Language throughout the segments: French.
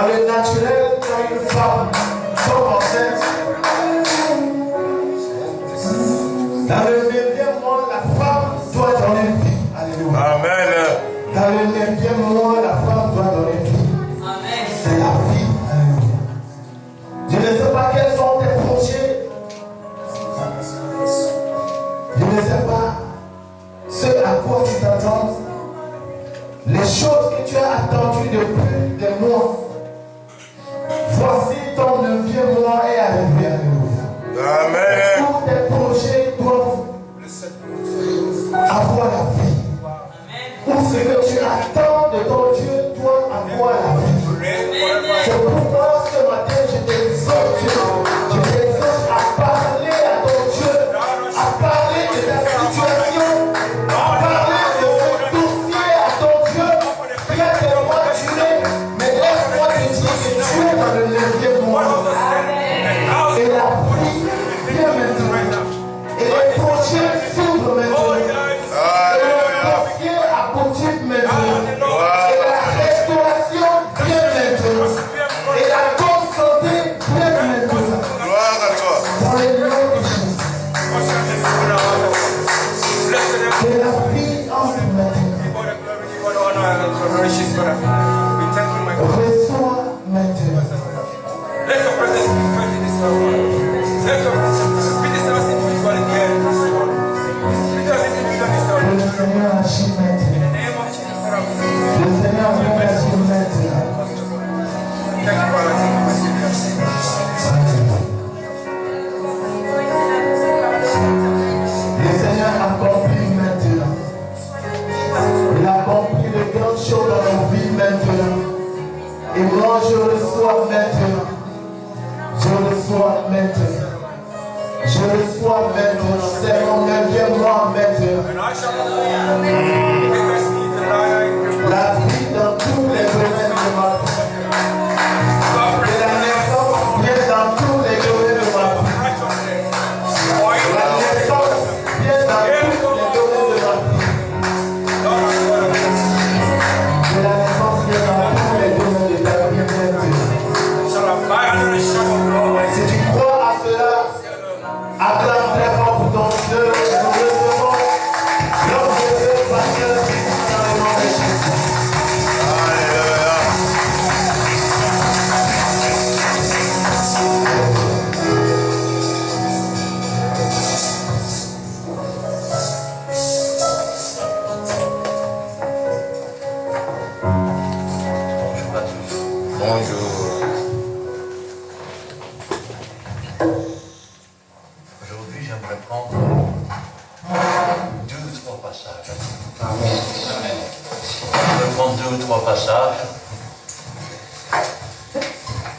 Dans le naturel, quand une femme tombe enceinte, dans le 9e mois, la femme doit donner vie. Alléluia. Amen. Dans le 9e mois, la femme doit donner vie. Amen. C'est la vie. Alléluia. Je ne sais pas quels sont tes projets. Je ne sais pas ce à quoi tu t'attends. Les choses que tu as attendues depuis des mois. Voici ton 9e mois est arrivé. Alléluia. Amen. Tous tes projets doivent avoir la vie. Ou ce que tu attends de ton Dieu doit avoir la vie. C'est pourquoi ce matin je t'exhorte à parler à ton Dieu, à parler de ta situation, à parler de ce dossier à ton Dieu qui a tellement duré. Mais laisse-moi te dire que tu es dans le 9e mois. Et la vie vient maintenant. Et les projets s'ouvrent maintenant. Et le dossier aboutit maintenant. Et la restauration vient maintenant. Et la bonne santé vient maintenant. Gloire à toi. Dans les noms de Jésus. Que la vie entre maintenant. Reçois maintenant. Le Seigneur agit maintenant. Le Seigneur vient agir maintenant. Le Seigneur accomplit maintenant. Il accomplit de grandes choses dans nos vies maintenant. Et moi je reçois maintenant. Je reçois maintenant. Je reçois maintenant. C'est mon 9e mois maintenant. La vie dans tous les domaines de ma vie. Et la naissance vient dans tous les domaines de ma vie. La naissance vient dans tous les domaines de ma vie. Et la naissance vient dans tous les domaines de ta vie maintenant. Si tu crois à cela, acclame très fort pour ton Dieu. Nous recevons l'homme de Dieu, pasteur, dans le nom de Jésus. Alléluia. Bonjour. Aujourd'hui, j'aimerais prendre 2 ou 3 passages. Je vais prendre 2 ou 3 passages.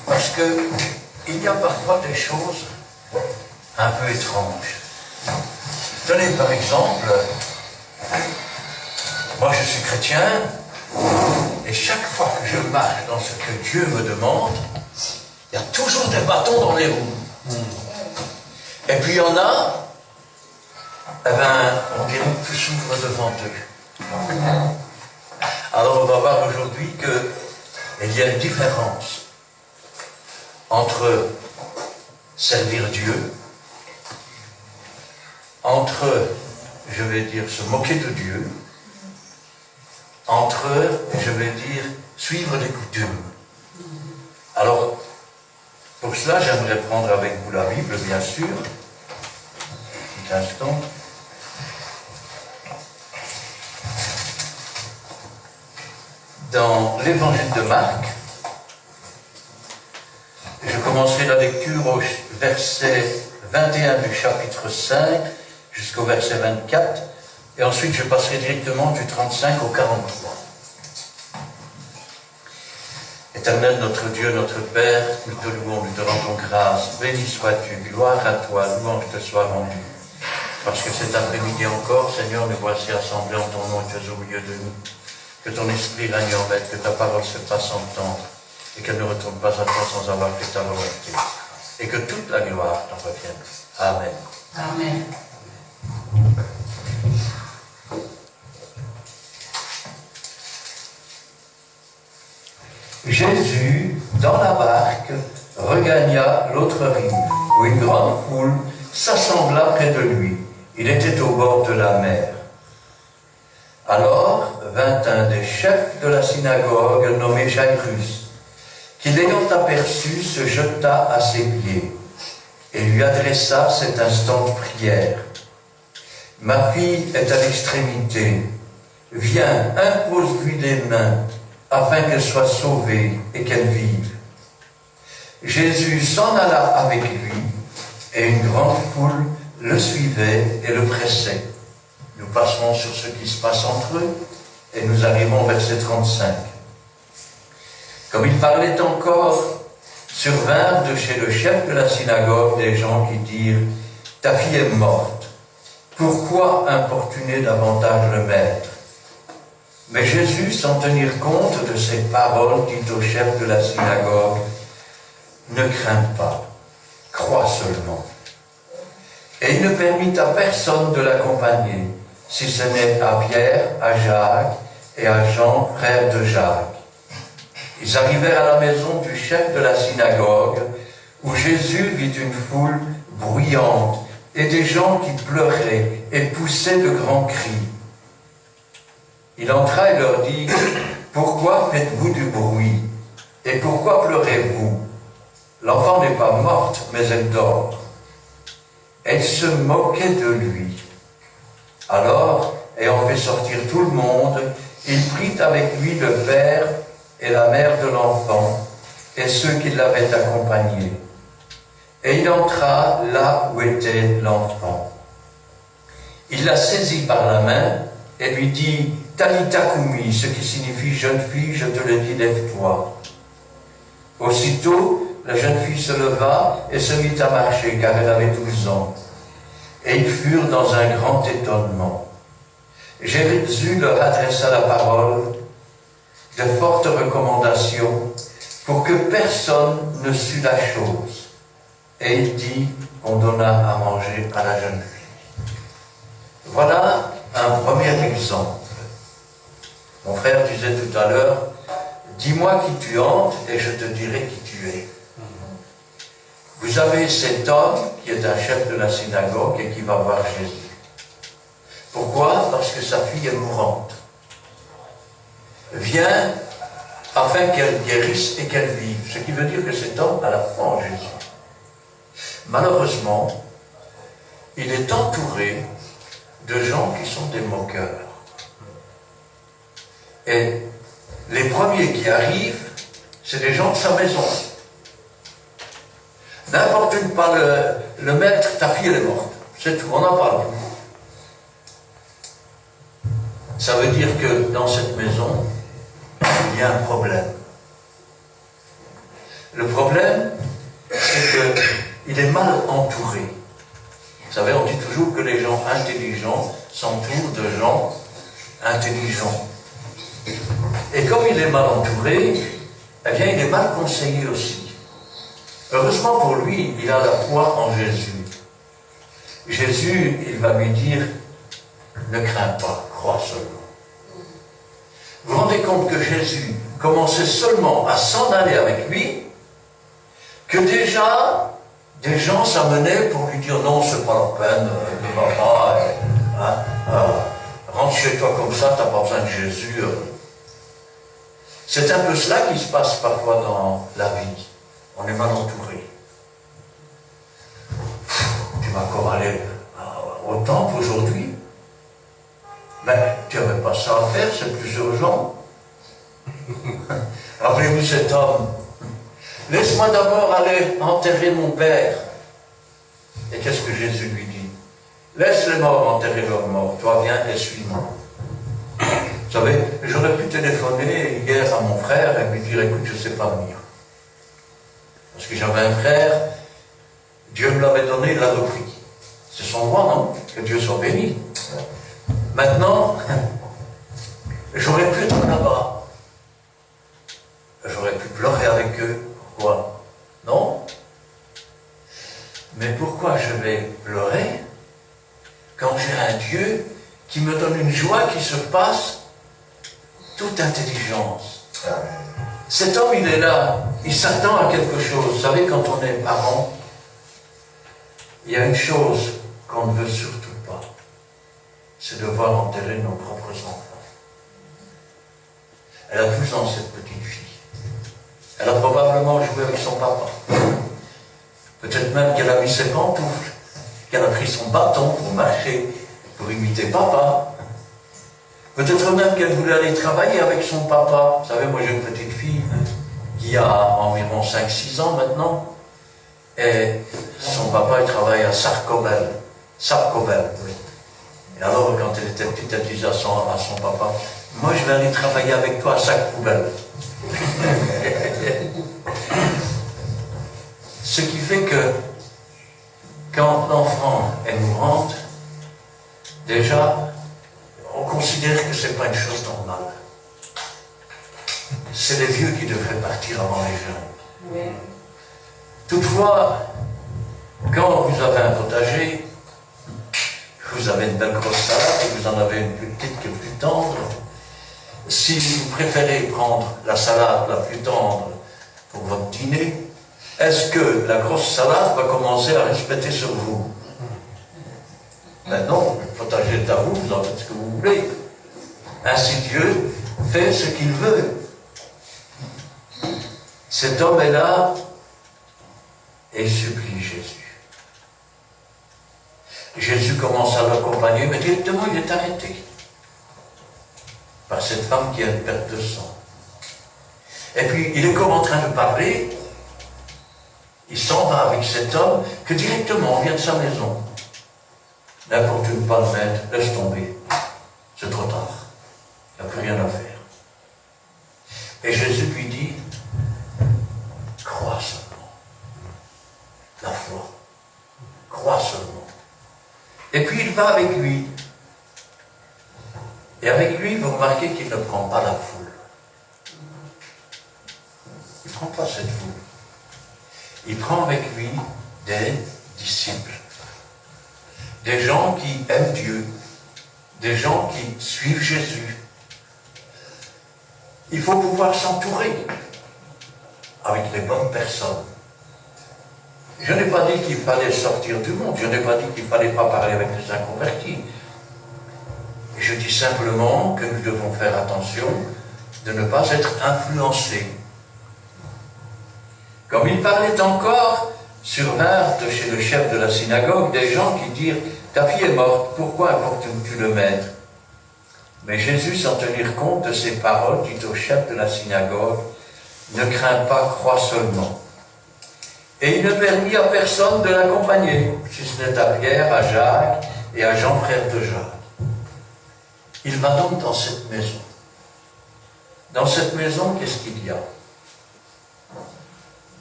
Parce que il y a parfois des choses un peu étranges. Tenez par exemple, moi je suis chrétien, et chaque fois que je marche dans ce que Dieu me demande, il y a toujours des bâtons dans les roues. Et puis il y en a, eh ben, on dirait que tout s'ouvre devant eux. Alors on va voir aujourd'hui qu'il y a une différence entre servir Dieu, entre, je vais dire, se moquer de Dieu, entre, je vais dire, suivre les coutumes. Alors, pour cela, j'aimerais prendre avec vous la Bible, bien sûr. Un petit instant. Dans l'évangile de Marc, je commencerai la lecture au verset 21 du chapitre 5 jusqu'au verset 24, et ensuite je passerai directement du 35 au 43. Éternel, notre Dieu, notre Père, nous te louons, nous te rendons grâce. Béni sois-tu, gloire à toi, louange te soit rendue. Parce que cet après-midi encore, Seigneur, nous voici assemblés en ton nom et tu es au milieu de nous. Que ton esprit règne en maître, que ta parole se fasse entendre, et qu'elle ne retourne pas à toi sans avoir fait ta volonté. Et que toute la gloire t'en revienne. Amen. Amen. Jésus dans la barque, regagna l'autre rive, où une grande foule s'assembla près de lui. Il était au bord de la mer. Alors vint un des chefs de la synagogue, nommé Jairus, qui l'ayant aperçu se jeta à ses pieds et lui adressa cette instante prière. « Ma fille est à l'extrémité. Viens, impose-lui les mains, afin qu'elle soit sauvée et qu'elle vive. » Jésus s'en alla avec lui, et une grande foule le suivait et le pressait. Nous passerons sur ce qui se passe entre eux, et nous arrivons au verset 35. Comme il parlait encore, survinrent de chez le chef de la synagogue des gens qui dirent « Ta fille est morte. Pourquoi importuner davantage le maître ?» Mais Jésus, sans tenir compte de ces paroles, dit au chef de la synagogue « Ne crains pas, crois seulement. » Et il ne permit à personne de l'accompagner, si ce n'est à Pierre, à Jacques et à Jean, frère de Jacques. Ils arrivèrent à la maison du chef de la synagogue, où Jésus vit une foule bruyante et des gens qui pleuraient et poussaient de grands cris. Il entra et leur dit « Pourquoi faites-vous du bruit? Et pourquoi pleurez-vous? L'enfant n'est pas morte, mais elle dort. » Et ils se moquaient de lui. Alors, ayant fait sortir tout le monde, il prit avec lui le père et la mère de l'enfant, et ceux qui l'avaient accompagné. Et il entra là où était l'enfant. Il la saisit par la main et lui dit « Talita Kumi », ce qui signifie « Jeune fille, je te le dis, lève-toi ». Aussitôt, la jeune fille se leva et se mit à marcher, car elle avait 12 ans. Et ils furent dans un grand étonnement. Jésus leur adressa la parole, de fortes recommandations, pour que personne ne sût la chose. Et il dit qu'on donna à manger à la jeune fille. Voilà un premier exemple. Mon frère disait tout à l'heure, dis-moi qui tu hantes et je te dirai qui tu es. Vous avez cet homme qui est un chef de la synagogue et qui va voir Jésus. Pourquoi? Parce que sa fille est mourante. Viens afin qu'elle guérisse et qu'elle vive. Ce qui veut dire que cet homme a la foi en Jésus. Malheureusement, il est entouré de gens qui sont des moqueurs. Et les premiers qui arrivent, c'est des gens de sa maison. N'importune pas le maître, ta fille elle est morte. C'est tout, on n'en parle plus. Ça veut dire que dans cette maison, il y a un problème. Le problème, c'est qu'il est mal entouré. Vous savez, on dit toujours que les gens intelligents s'entourent de gens intelligents. Et comme il est mal entouré, eh bien, il est mal conseillé aussi. Heureusement pour lui, il a la foi en Jésus. Jésus, il va lui dire, ne crains pas, crois seulement. Vous vous rendez compte que Jésus commençait seulement à s'en aller avec lui, que déjà, des gens s'amenaient pour lui dire, non, c'est pas la peine, ne va pas, rentre chez toi comme ça, tu n'as pas besoin de Jésus. C'est un peu cela qui se passe parfois dans la vie. On est mal entouré. Tu vas encore aller au temple aujourd'hui? Mais tu n'avais pas ça à faire, c'est plus urgent. Rappelez-vous cet homme. Laisse-moi d'abord aller enterrer mon père. Et qu'est-ce que Jésus lui dit? Laisse les morts enterrer leurs morts. Toi, viens et suis-moi. Vous savez, j'aurais pu téléphoner hier à mon frère et lui dire, écoute, je ne sais pas venir. Parce que j'avais un frère, Dieu me l'avait donné, il l'a repris. C'est son droit, non? Que Dieu soit béni. Maintenant, j'aurais pu être là-bas. J'aurais pu pleurer avec eux. Pourquoi? Non? Mais pourquoi je vais pleurer quand j'ai un Dieu qui me donne une joie qui surpasse toute intelligence? Cet homme, il est là. il s'attend à quelque chose. Vous savez, quand on est parent, il y a une chose qu'on ne veut surtout pas, c'est de voir enterrer nos propres enfants. Elle a 12 ans, cette petite fille. Elle a probablement joué avec son papa. Peut-être même qu'elle a mis ses pantoufles, qu'elle a pris son bâton pour marcher, pour imiter papa. Peut-être même qu'elle voulait aller travailler avec son papa. Vous savez, moi j'ai une petite fille qui a environ 5-6 ans maintenant. Et son papa, il travaille à Sarcobel. Sarcobel, oui. Et alors, quand elle était petite, elle disait à son papa, moi je vais aller travailler avec toi à Sac-Poubelle. Ce qui fait que, quand l'enfant est mourante, déjà, on considère que ce n'est pas une chose normale. C'est les vieux qui devraient partir avant les jeunes. Oui. Toutefois, quand vous avez un potager, vous avez une belle grosse salade et vous en avez une plus petite qui est plus tendre, si vous préférez prendre la salade la plus tendre pour votre dîner, est-ce que la grosse salade va commencer à respecter sur vous? Non, le potager est à vous, vous en faites ce que vous voulez. Ainsi Dieu fait ce qu'il veut. Cet homme est là et supplie Jésus. Jésus commence à l'accompagner, mais directement il est arrêté par cette femme qui a une perte de sang. Et puis il est comme en train de parler, il s'en va avec cet homme, que directement on vient de sa maison. N'importe où pas le mettre, laisse tomber. C'est trop tard. Il n'y a plus rien à faire. Et Jésus lui dit, crois seulement. La foi. Crois seulement. Et puis il va avec lui. Et avec lui, vous remarquez qu'il ne prend pas la foule. Il ne prend pas cette foule. Il prend avec lui des disciples. Des gens qui aiment Dieu, des gens qui suivent Jésus. Il faut pouvoir s'entourer avec les bonnes personnes. Je n'ai pas dit qu'il fallait sortir du monde, je n'ai pas dit qu'il ne fallait pas parler avec les inconvertis. Je dis simplement que nous devons faire attention de ne pas être influencés. Comme il parlait encore, survinrent chez le chef de la synagogue des gens qui dirent « Ta fille est morte, pourquoi importunes-tu le maître ?» Mais Jésus, sans tenir compte de ces paroles, dit au chef de la synagogue « Ne crains pas, crois seulement. » Et il ne permit à personne de l'accompagner, si ce n'est à Pierre, à Jacques et à Jean, frère de Jacques. Il va donc dans cette maison. Dans cette maison, qu'est-ce qu'il y a?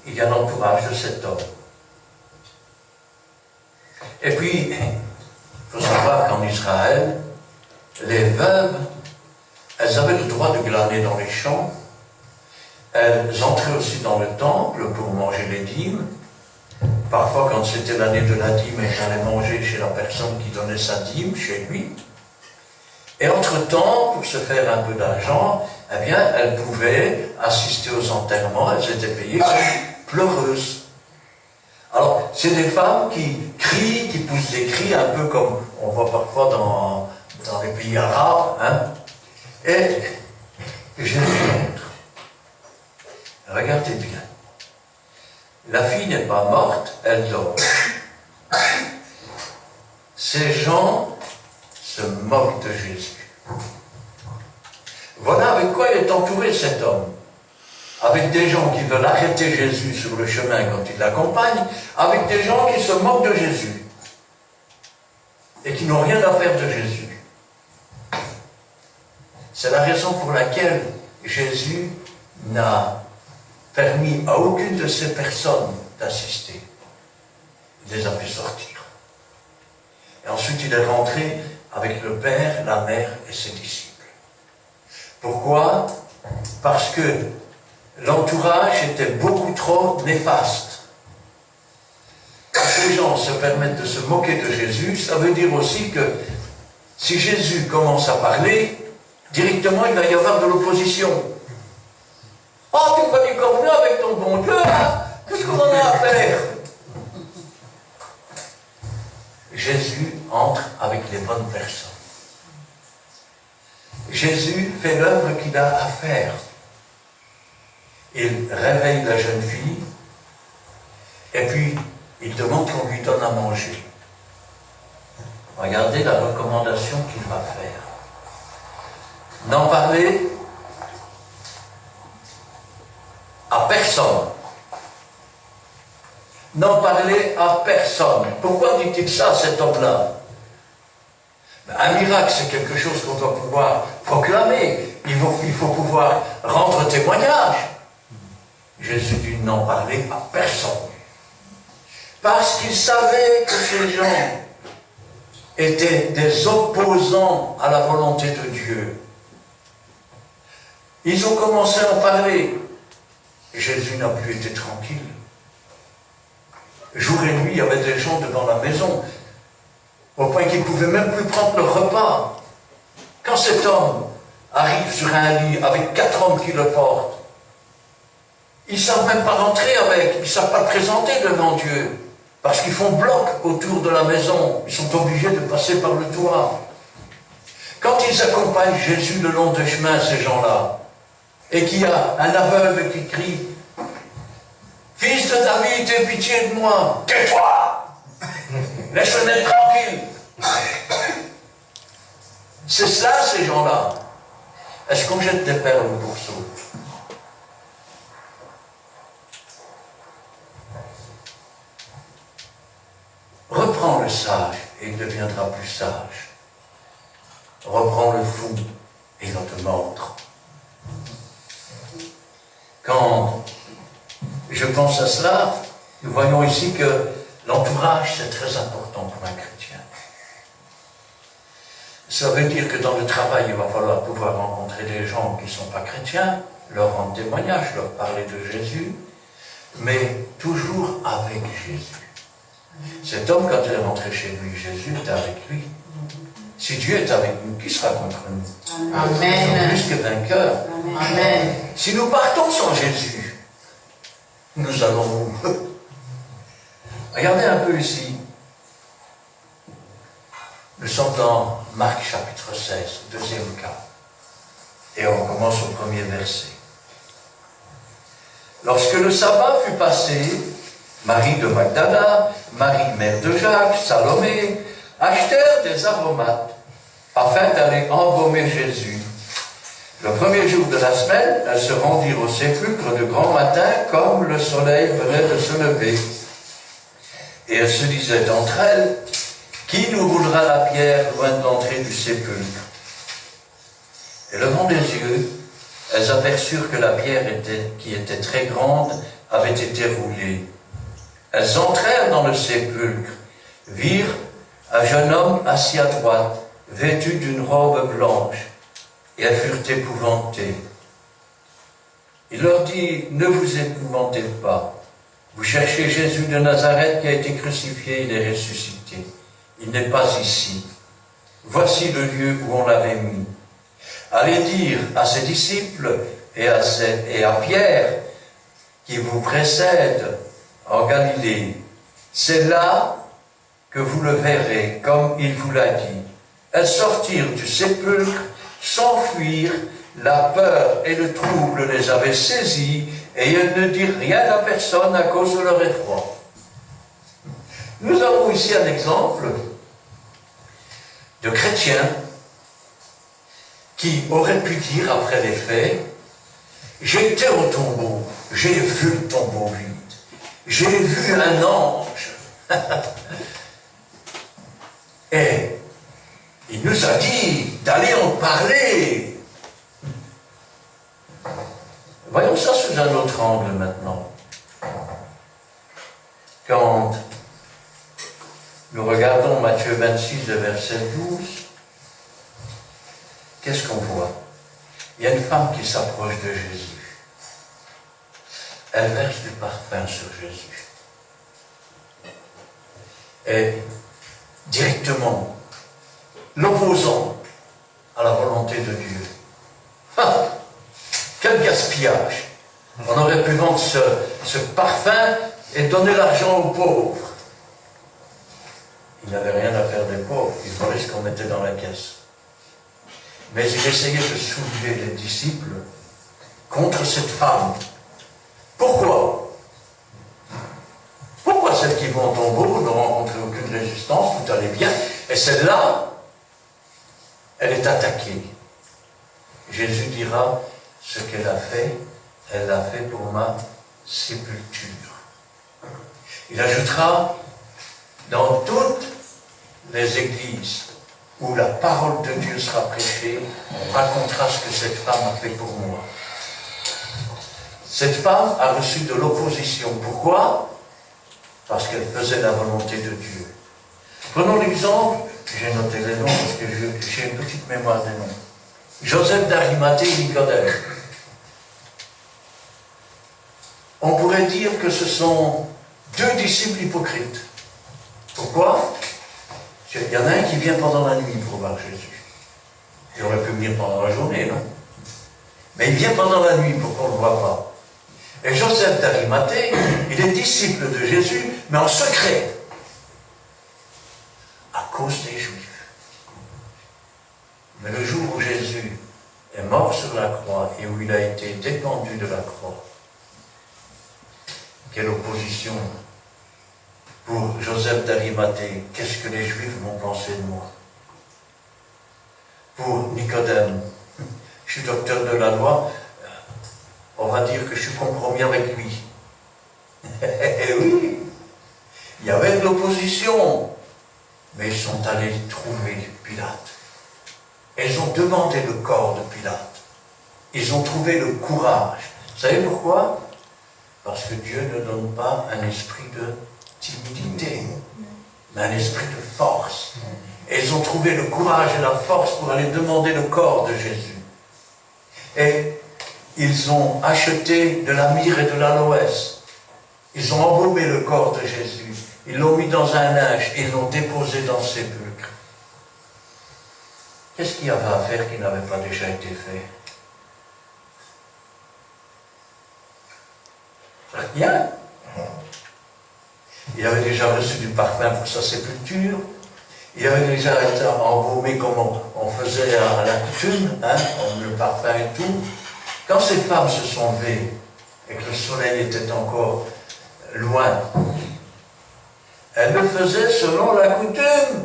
Il y a l'entourage de cet homme. Et puis, il faut savoir qu'en Israël, les veuves, elles avaient le droit de glaner dans les champs. Elles entraient aussi dans le temple pour manger les dîmes. Parfois, quand c'était l'année de la dîme, elles allaient manger chez la personne qui donnait sa dîme, chez lui. Et entre-temps, pour se faire un peu d'argent, eh bien, elles pouvaient assister aux enterrements, elles étaient payées comme pleureuses. Alors, c'est des femmes qui crient, qui poussent des cris, un peu comme on voit parfois dans les pays arabes. Hein. Et je vous montre. Regardez bien. La fille n'est pas morte, elle dort. Ces gens se moquent de Jésus. Voilà avec quoi il est entouré cet homme. Avec des gens qui veulent arrêter Jésus sur le chemin quand il l'accompagne, avec des gens qui se moquent de Jésus et qui n'ont rien à faire de Jésus. C'est la raison pour laquelle Jésus n'a permis à aucune de ces personnes d'assister. Il les a fait sortir. Et ensuite il est rentré avec le Père, la Mère et ses disciples. Pourquoi? Parce que l'entourage était beaucoup trop néfaste. Quand les gens se permettent de se moquer de Jésus, ça veut dire aussi que si Jésus commence à parler, directement il va y avoir de l'opposition. Oh, tu peux dire comme nous avec ton bon Dieu, hein? Qu'est-ce qu'on en a à faire? Jésus entre avec les bonnes personnes. Jésus fait l'œuvre qu'il a à faire. Il réveille la jeune fille et puis il demande qu'on lui donne à manger. Regardez la recommandation qu'il va faire. N'en parlez à personne. N'en parlez à personne. Pourquoi dit-il ça à cet homme-là? Un miracle, c'est quelque chose qu'on doit pouvoir proclamer. Il faut pouvoir rendre témoignage. Jésus dit n'en parlez à personne. Parce qu'il savait que ces gens étaient des opposants à la volonté de Dieu. Ils ont commencé à en parler. Jésus n'a plus été tranquille. Jour et nuit, il y avait des gens devant la maison, au point qu'ils ne pouvaient même plus prendre leur repas. Quand cet homme arrive sur un lit avec 4 hommes qui le portent, ils ne savent même pas rentrer avec, ils ne savent pas le présenter devant Dieu, parce qu'ils font bloc autour de la maison, ils sont obligés de passer par le toit. Quand ils accompagnent Jésus le long des chemins, ces gens-là, et qu'il y a un aveugle qui crie « Fils de David, aie pitié de moi, tais-toi, laisse-le être tranquille !» C'est ça, ces gens-là. Est-ce qu'on jette des perles au bourseau? Reprends le sage et il deviendra plus sage. Reprends le fou et il va te mordre. Quand je pense à cela, nous voyons ici que l'entourage, c'est très important pour un chrétien. Ça veut dire que dans le travail, il va falloir pouvoir rencontrer des gens qui ne sont pas chrétiens, leur rendre témoignage, leur parler de Jésus, mais toujours avec Jésus. Cet homme, quand il est rentré chez lui, Jésus est avec lui. Si Dieu est avec nous, qui sera contre nous? Amen. Nous sommes plus que vainqueurs. Amen. Si nous partons sans Jésus, nous allons où? Regardez un peu ici. Nous sommes dans Marc chapitre 16, deuxième cas. Et on commence au premier verset. Lorsque le sabbat fut passé, Marie de Magdala, Marie mère de Jacques, Salomé, achetèrent des aromates afin d'aller embaumer Jésus. Le premier jour de la semaine, elles se rendirent au sépulcre de grand matin comme le soleil venait de se lever. Et elles se disaient entre elles, qui nous roulera la pierre loin de l'entrée du sépulcre? Et levant les yeux, elles aperçurent que la pierre qui était très grande avait été roulée. Elles entrèrent dans le sépulcre, virent un jeune homme assis à droite, vêtu d'une robe blanche, et elles furent épouvantées. Il leur dit, ne vous épouvantez pas. Vous cherchez Jésus de Nazareth qui a été crucifié, il est ressuscité. Il n'est pas ici. Voici le lieu où on l'avait mis. Allez dire à ses disciples et à Pierre qui vous précède en Galilée, c'est là que vous le verrez, comme il vous l'a dit. Elles sortirent du sépulcre, s'enfuirent, la peur et le trouble les avaient saisies, et elles ne dirent rien à personne à cause de leur effroi. Nous avons ici un exemple de chrétiens qui auraient pu dire après les faits, j'étais au tombeau, j'ai vu le tombeau vide, j'ai vu un ange. Et il nous a dit d'aller en parler. Voyons ça sous un autre angle maintenant. Quand nous regardons Matthieu 26, le verset 12, qu'est-ce qu'on voit? Il y a une femme qui s'approche de Jésus. Elle verse du parfum sur Jésus. Et directement, l'opposant à la volonté de Dieu. Ah, quel gaspillage! On aurait pu vendre ce parfum et donner l'argent aux pauvres. Il n'avait rien à faire des pauvres, il voulait ce qu'on mettait dans la caisse. Mais il essayait de soulever les disciples contre cette femme. Pourquoi? Pourquoi celles qui vont au tombeau ne rencontrent aucune résistance, tout allait bien, et celle-là, elle est attaquée. Jésus dira, ce qu'elle a fait, elle l'a fait pour ma sépulture. Il ajoutera, dans toutes les églises où la parole de Dieu sera prêchée, on racontera ce que cette femme a fait pour moi. Cette femme a reçu de l'opposition. Pourquoi? Parce qu'elle faisait la volonté de Dieu. Prenons l'exemple, j'ai noté les noms parce que j'ai une petite mémoire des noms. Joseph d'Arimathée et Nicodème. On pourrait dire que ce sont deux disciples hypocrites. Pourquoi? Il y en a un qui vient pendant la nuit pour voir Jésus. Il aurait pu venir pendant la journée, non? Mais il vient pendant la nuit pour qu'on ne le voit pas. Et Joseph d'Arimathée, il est disciple de Jésus, mais en secret, à cause des Juifs. Mais le jour où Jésus est mort sur la croix et où il a été dépendu de la croix, quelle opposition pour Joseph d'Arimathée, qu'est-ce que les Juifs vont penser de moi? Pour Nicodème, je suis docteur de la loi, on va dire que je suis compromis avec lui. Eh oui, il y avait de l'opposition, mais ils sont allés trouver Pilate. Ils ont demandé le corps de Pilate. Ils ont trouvé le courage. Vous savez pourquoi? Parce que Dieu ne donne pas un esprit de timidité, mais un esprit de force. Et ils ont trouvé le courage et la force pour aller demander le corps de Jésus. Et ils ont acheté de la myrrhe et de l'aloès. Ils ont embaumé le corps de Jésus. Ils l'ont mis dans un linge et ils l'ont déposé dans le sépulcre. Qu'est-ce qu'il y avait à faire qui n'avait pas déjà été fait? Rien. Il avait déjà reçu du parfum pour sa sépulture. Il avait déjà été embaumé comme on faisait à la coutume, hein, le parfum et tout. Quand ces femmes se sont levées et que le soleil était encore loin, elles le faisaient selon la coutume.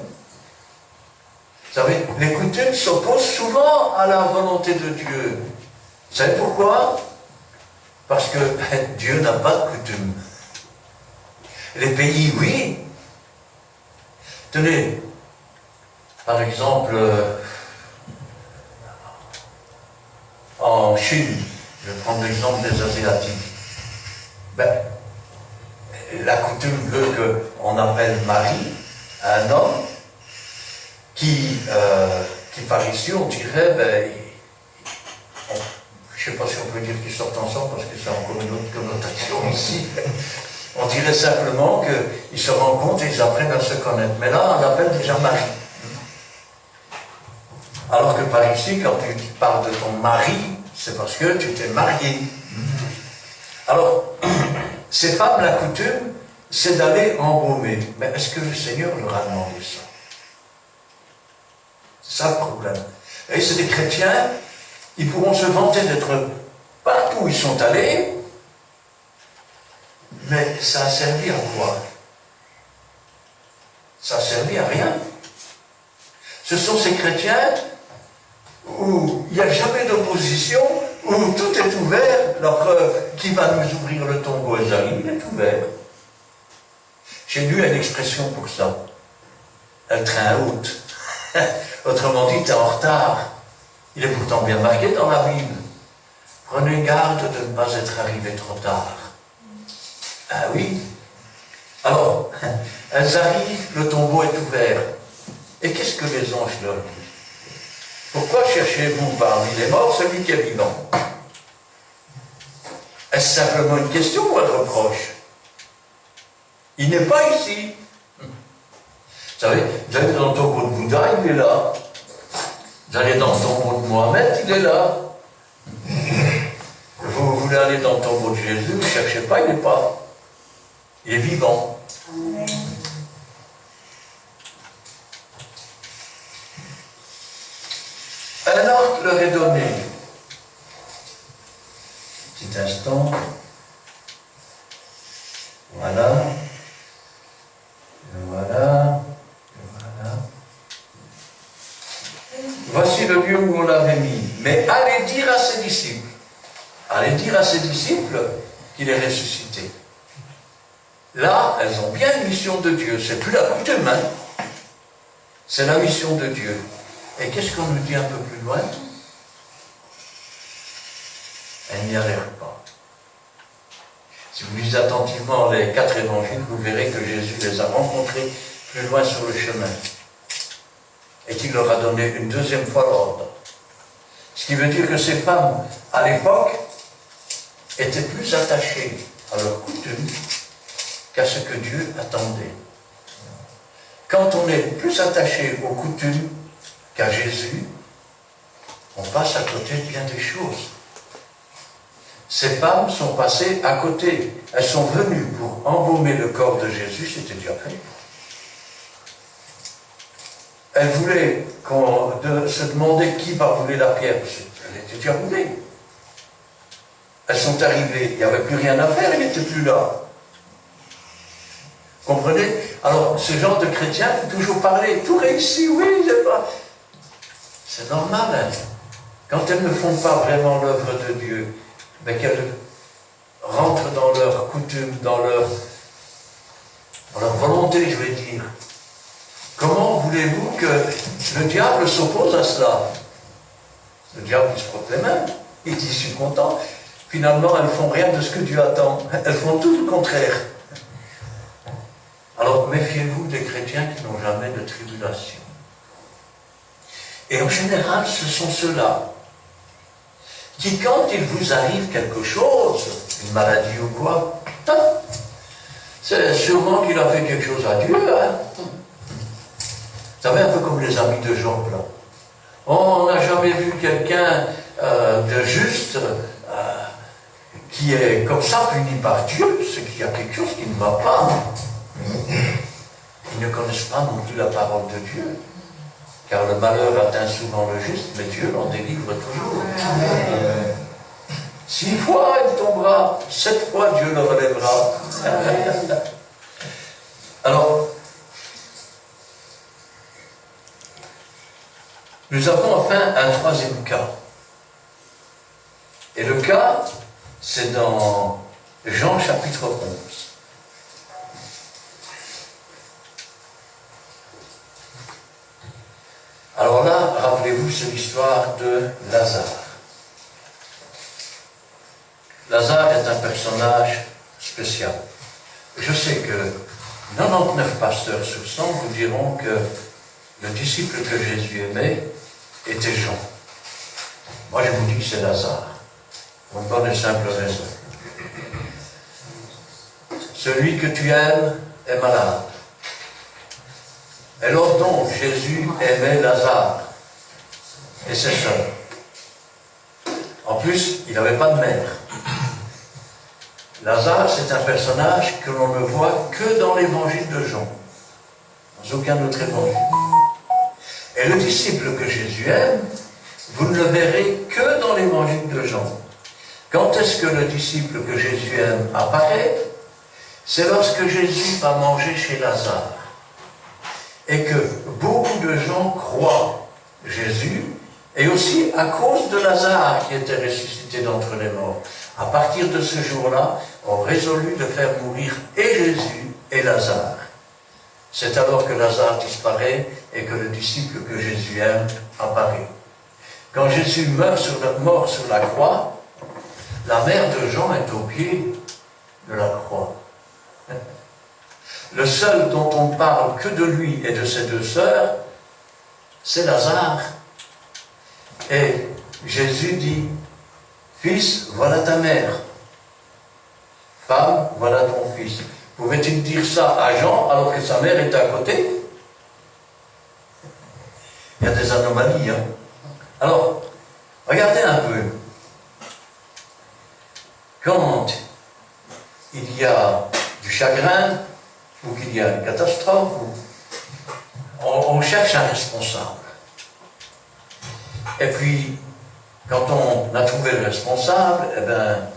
Vous savez, les coutumes s'opposent souvent à la volonté de Dieu. Vous savez pourquoi? Parce que Dieu n'a pas de coutume. Les pays, oui. Tenez, par exemple, en Chine, je vais prendre l'exemple des Asiatiques. Ben, la coutume veut qu'on appelle mari un homme qui par ici, on dirait, ben, je ne sais pas si on peut dire qu'ils sortent ensemble parce que c'est encore une autre connotation ici. On dirait simplement qu'ils se rencontrent et ils apprennent à se connaître. Mais là, on l'appelle déjà mari. Alors que par ici, quand tu parles de ton mari, c'est parce que tu t'es marié. Alors, ces femmes, la coutume, c'est d'aller embaumer. Mais est-ce que le Seigneur leur a demandé ça? C'est ça le problème. Et c'est des chrétiens, ils pourront se vanter d'être partout où ils sont allés, mais ça a servi à quoi? Ça a servi à rien. Ce sont ces chrétiens où il n'y a jamais d'opposition, où tout est ouvert. La preuve, qui va nous ouvrir le tombeau, Esaïe, il est ouvert. J'ai lu une expression pour ça. Un train haute. Autrement dit, tu es en retard. Il est pourtant bien marqué dans la Bible. Prenez garde de ne pas être arrivé trop tard. Ah oui. Alors, elles arrivent, le tombeau est ouvert. Et qu'est-ce que les anges leur disent? Pourquoi cherchez-vous parmi les morts celui qui est vivant? Est-ce simplement une question ou un reproche? Il n'est pas ici. Vous savez, vous allez dans le tombeau de Bouddha, il est là. Vous allez dans le tombeau de Mohamed, il est là. Vous voulez aller dans le tombeau de Jésus, ne cherchez pas, il n'est pas. Il est vivant. Amen. Un ordre leur est donné. Petit instant. Voilà. Voilà. Voilà. Voici le lieu où on l'avait mis. Mais allez dire à ses disciples. Allez dire à ses disciples qu'il est ressuscité. Là, elles ont bien une mission de Dieu. C'est plus la coutume, hein. C'est la mission de Dieu. Et qu'est-ce qu'on nous dit un peu plus loin? Elles n'y allèrent pas. Si vous lisez attentivement les 4 évangiles, vous verrez que Jésus les a rencontrés plus loin sur le chemin. Et qu'il leur a donné une deuxième fois l'ordre. Ce qui veut dire que ces femmes, à l'époque, étaient plus attachées à leur coutume qu'à ce que Dieu attendait. Quand on est plus attaché aux coutumes qu'à Jésus, on passe à côté de bien des choses. Ces femmes sont passées à côté. Elles sont venues pour embaumer le corps de Jésus, c'était déjà fait. Elles voulaient se demander qui va rouler la pierre. Elle était déjà roulée. Elles sont arrivées, il n'y avait plus rien à faire, il n'était plus là. Comprenez? Alors, ce genre de chrétien, il faut toujours parler, tout réussi, oui, c'est pas... C'est normal, hein. Quand elles ne font pas vraiment l'œuvre de Dieu, mais qu'elles rentrent dans leur coutume, dans leur volonté, je vais dire. Comment voulez-vous que le diable s'oppose à cela? Le diable, il se frotte les mains, il dit, je suis content. Finalement, elles ne font rien de ce que Dieu attend. Elles font tout le contraire. Alors, méfiez-vous des chrétiens qui n'ont jamais de tribulation. Et en général, ce sont ceux-là qui, quand il vous arrive quelque chose, une maladie ou quoi, c'est sûrement qu'il a fait quelque chose à Dieu. Hein. Vous savez, un peu comme les amis de Job, là. On n'a jamais vu quelqu'un de juste qui est comme ça puni par Dieu, c'est qu'il y a quelque chose qui ne va pas. Ils ne connaissent pas non plus la parole de Dieu. Car le malheur atteint souvent le juste, mais Dieu l'en délivre toujours. 6 fois il tombera, 7 fois Dieu le relèvera. Alors, nous avons enfin un 3e cas. Et le cas, c'est dans Jean chapitre 11. Alors là, rappelez-vous, c'est l'histoire de Lazare. Lazare est un personnage spécial. Je sais que 99 pasteurs sur 100 vous diront que le disciple que Jésus aimait était Jean. Moi, je vous dis que c'est Lazare. Pour une bonne et simple raison. Celui que tu aimes est malade. Et lors donc, Jésus aimait Lazare et ses sœurs. En plus, il n'avait pas de mère. Lazare, c'est un personnage que l'on ne voit que dans l'évangile de Jean. Dans aucun autre évangile. Et le disciple que Jésus aime, vous ne le verrez que dans l'évangile de Jean. Quand est-ce que le disciple que Jésus aime apparaît? C'est lorsque Jésus va manger chez Lazare. Et que beaucoup de gens croient Jésus, et aussi à cause de Lazare qui était ressuscité d'entre les morts. À partir de ce jour-là, on résolut de faire mourir et Jésus et Lazare. C'est alors que Lazare disparaît et que le disciple que Jésus aime apparaît. Quand Jésus mort sur la croix, la mère de Jean est au pied de la croix. Le seul dont on parle que de lui et de ses 2 sœurs, c'est Lazare. Et Jésus dit, fils, voilà ta mère. Femme, voilà ton fils. Pouvait-il dire ça à Jean alors que sa mère était à côté? Il y a des anomalies. Hein? Alors, regardez un peu. quand il y a du chagrin, ou qu'il y a une catastrophe, on cherche un responsable. Et puis, quand on a trouvé le responsable, eh bien,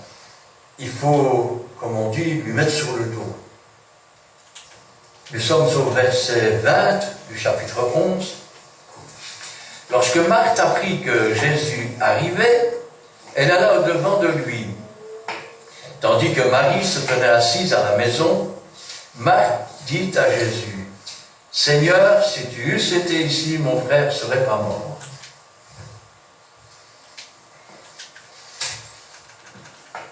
il faut, comme on dit, lui mettre sur le dos. Nous sommes au verset 20 du chapitre 11. Lorsque Marthe apprit que Jésus arrivait, elle alla au-devant de lui. Tandis que Marie se tenait assise à la maison, Marthe dit à Jésus, « Seigneur, si tu eusses été ici, mon frère ne serait pas mort. »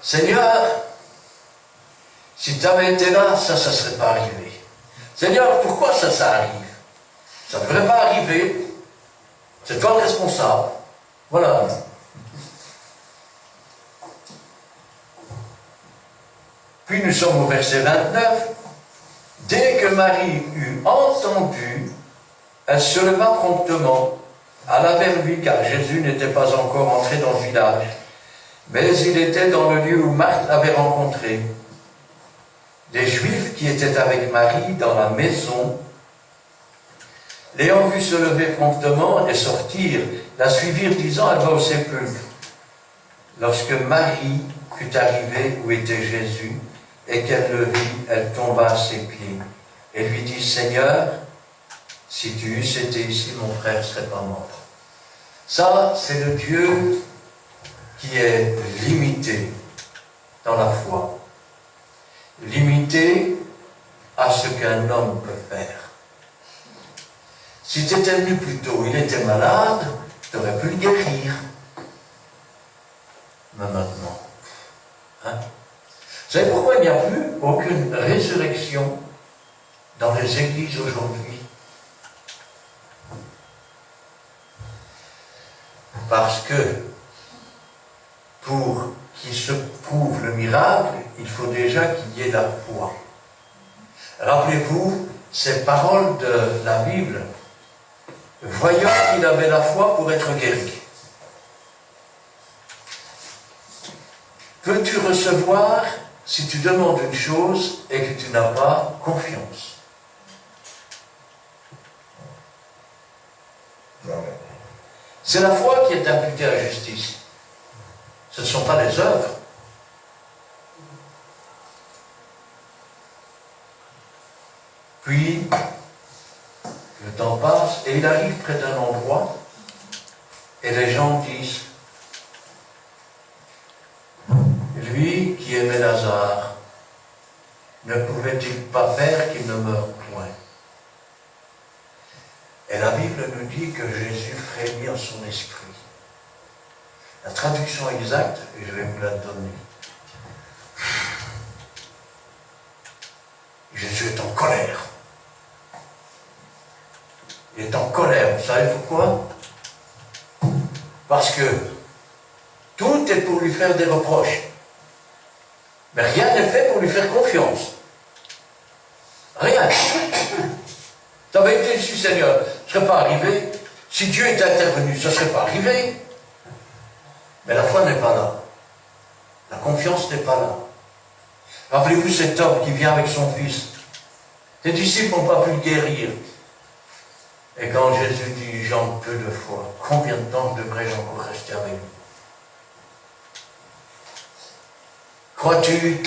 Seigneur, si tu avais été là, ça ne serait pas arrivé. Seigneur, pourquoi ça arrive? Ça ne devrait pas arriver. C'est toi le responsable. Voilà. Puis nous sommes au verset 29. Dès que Marie eut entendu, elle se leva promptement, alla vers lui, car Jésus n'était pas encore entré dans le village. Mais il était dans le lieu où Marthe l'avait rencontré. Des Juifs qui étaient avec Marie dans la maison, l'ayant vu se lever promptement et sortir, la suivirent disant, elle va au sépulcre. Lorsque Marie fut arrivée où était Jésus, et qu'elle le vit, elle tomba à ses pieds, et lui dit, Seigneur, si tu eusses été ici, mon frère ne serait pas mort. Ça, c'est le Dieu qui est limité dans la foi, limité à ce qu'un homme peut faire. Si tu étais venu plus tôt, il était malade, tu aurais pu le guérir. Mais maintenant, hein? Vous savez pourquoi il n'y a plus aucune résurrection dans les églises aujourd'hui? Parce que pour qu'il se prouve le miracle, il faut déjà qu'il y ait la foi. Rappelez-vous ces paroles de la Bible. Voyons qu'il avait la foi pour être guéri. Peux-tu recevoir si tu demandes une chose et que tu n'as pas confiance? C'est la foi qui est imputée à la justice. Ce ne sont pas les œuvres. Puis, le temps passe et il arrive près d'un endroit et les gens disent, lui qui aimait Lazare, ne pouvait-il pas faire qu'il ne meure point? Et la Bible nous dit que Jésus frémit en son esprit. La traduction exacte, je vais vous la donner. Jésus est en colère. Il est en colère. Vous savez pourquoi? Parce que tout est pour lui faire des reproches. Mais rien n'est fait pour lui faire confiance. Rien. Ça avait été ici, Seigneur, ce ne serait pas arrivé. Si Dieu était intervenu, ça ne serait pas arrivé. Mais la foi n'est pas là. La confiance n'est pas là. Rappelez-vous cet homme qui vient avec son fils. Les disciples n'ont pas pu le guérir. Et quand Jésus dit, j'en peu de foi, combien de temps devrais-je encore rester avec vous? Crois-tu?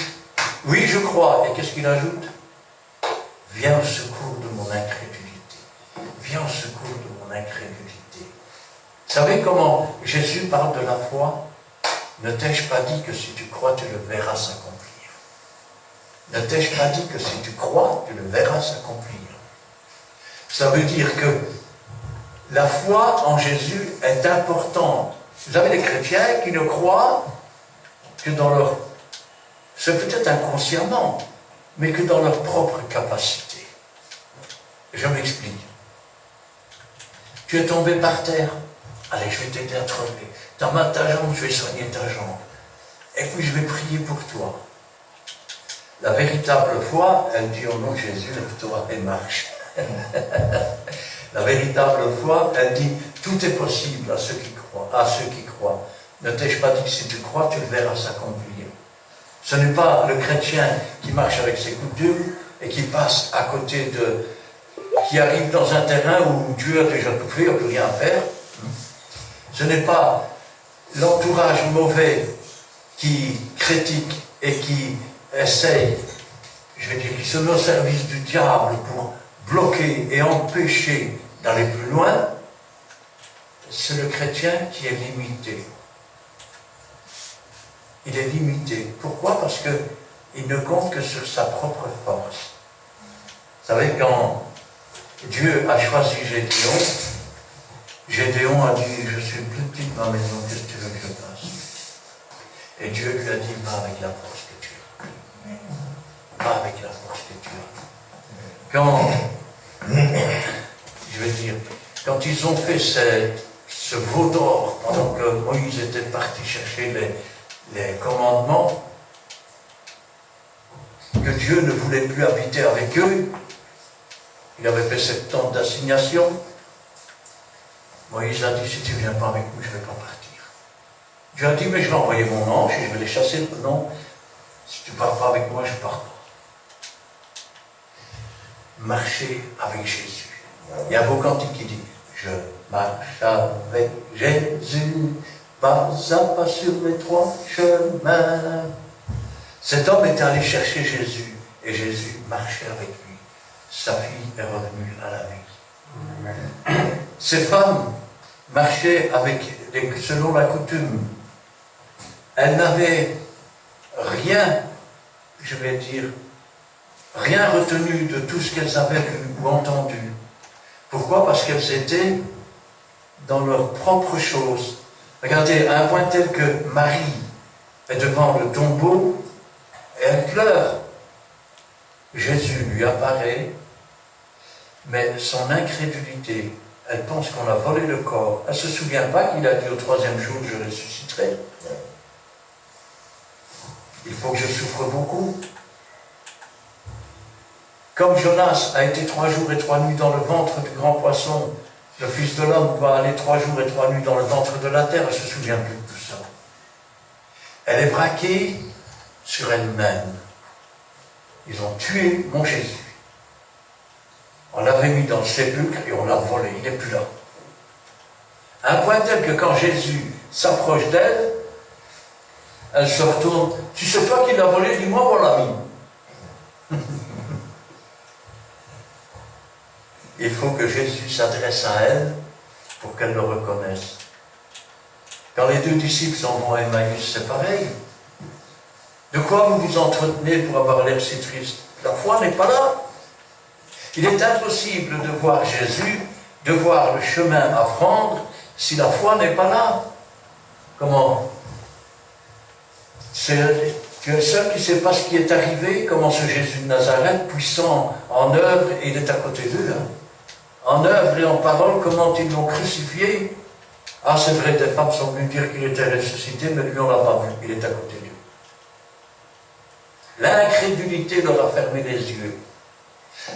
Oui, je crois. Et qu'est-ce qu'il ajoute? Viens au secours de mon incrédulité. Viens au secours de mon incrédulité. Vous savez comment Jésus parle de la foi? Ne t'ai-je pas dit que si tu crois, tu le verras s'accomplir? Ne t'ai-je pas dit que si tu crois, tu le verras s'accomplir? Ça veut dire que la foi en Jésus est importante. Vous avez des chrétiens qui ne croient que dans leur... C'est peut-être inconsciemment, mais que dans leur propre capacité. Je m'explique. Tu es tombé par terre. Allez, je vais t'aider à te relever. T'as mal ta jambe, je vais soigner ta jambe. Et puis je vais prier pour toi. La véritable foi, elle dit au nom de Jésus, lève-toi et marche. La véritable foi, elle dit, tout est possible à ceux qui croient. Ne t'ai-je pas dit que si tu crois, tu le verras s'accomplir? Ce n'est pas le chrétien qui marche avec ses coutumes et qui passe à côté de... qui arrive dans un terrain où Dieu a déjà tout fait, il n'y a plus rien à faire. Ce n'est pas l'entourage mauvais qui critique et qui essaye, je vais dire, qui se met au service du diable pour bloquer et empêcher d'aller plus loin. C'est le chrétien qui est limité. Il est limité. Pourquoi? Parce qu'il ne compte que sur sa propre force. Vous savez, quand Dieu a choisi Gédéon, Gédéon a dit, je suis plus petit de ma maison, qu'est-ce que tu veux que je fasse? Et Dieu lui a dit, va avec la force que tu as. Va avec la force que tu as. Quand, je vais dire, quand ils ont fait ce veau d'or, pendant que Moïse était parti chercher les commandements, que Dieu ne voulait plus habiter avec eux, il avait fait cette tente d'assignation. Moïse a dit, si tu ne viens pas avec nous, je ne vais pas partir. Dieu a dit, mais je vais envoyer mon ange et je vais les chasser. Non, si tu ne pars pas avec moi, je ne pars pas. Marcher avec Jésus. Il y a un beau cantique qui dit, je marche avec Jésus, pas à pas sur les trois chemins. Cet homme était allé chercher Jésus et Jésus marchait avec lui. Sa fille est revenue à la vie. Ces femmes marchaient selon la coutume. Elles n'avaient rien, je vais dire, rien retenu de tout ce qu'elles avaient vu ou entendu. Pourquoi? Parce qu'elles étaient dans leurs propres choses. Regardez, à un point tel que Marie est devant le tombeau et elle pleure. Jésus lui apparaît, mais son incrédulité, elle pense qu'on a volé le corps. Elle ne se souvient pas qu'il a dit au troisième jour, je ressusciterai. Il faut que je souffre beaucoup. Comme Jonas a été 3 jours et 3 nuits dans le ventre du grand poisson, le Fils de l'homme doit aller 3 jours et 3 nuits dans le ventre de la terre, elle ne se souvient plus de tout ça. Elle est braquée sur elle-même. Ils ont tué mon Jésus. On l'avait mis dans le sépulcre et on l'a volé, il n'est plus là. À un point tel que quand Jésus s'approche d'elle, elle se retourne. Tu sais toi qui l'as volé, dis-moi où on l'a mis. Il faut que Jésus s'adresse à elle pour qu'elle le reconnaisse. Quand les 2 disciples s'en vont à Emmaüs, c'est pareil. De quoi vous vous entretenez pour avoir l'air si triste? La foi n'est pas là. Il est impossible de voir Jésus, de voir le chemin à prendre, si la foi n'est pas là. Comment? Tu es le seul qui ne sait pas ce qui est arrivé, comment ce Jésus de Nazareth, puissant en œuvre, et il est à côté d'eux, hein. En œuvre et en parole, comment ils l'ont crucifié. Ah, c'est vrai, des femmes sont venues dire qu'il était ressuscité, mais lui, on ne l'a pas vu, il est à côté d'eux. L'incrédulité leur a fermé les yeux.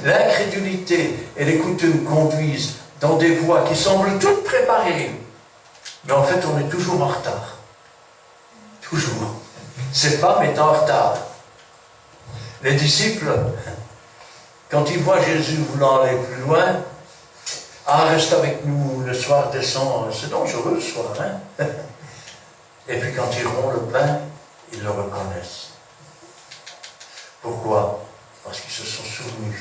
L'incrédulité et les coutumes conduisent dans des voies qui semblent toutes préparées. Mais en fait, on est toujours en retard. Toujours. Ces femmes étaient en retard. Les disciples, quand ils voient Jésus voulant aller plus loin, ah, reste avec nous, le soir descend, c'est dangereux le soir, hein. Et puis quand ils rompt le pain, ils le reconnaissent. Pourquoi? Parce qu'ils se sont souvenus.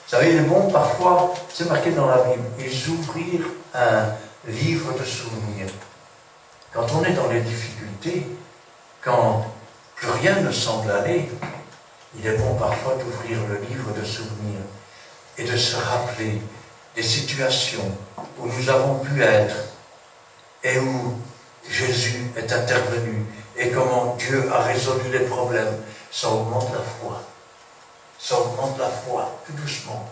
Vous savez, il est bon parfois, c'est marqué dans la Bible, ils ouvrirent un livre de souvenirs. Quand on est dans les difficultés, quand plus rien ne semble aller, il est bon parfois d'ouvrir le livre de souvenirs et de se rappeler des situations où nous avons pu être et où Jésus est intervenu et comment Dieu a résolu les problèmes. Ça augmente la foi. Ça augmente la foi, tout doucement.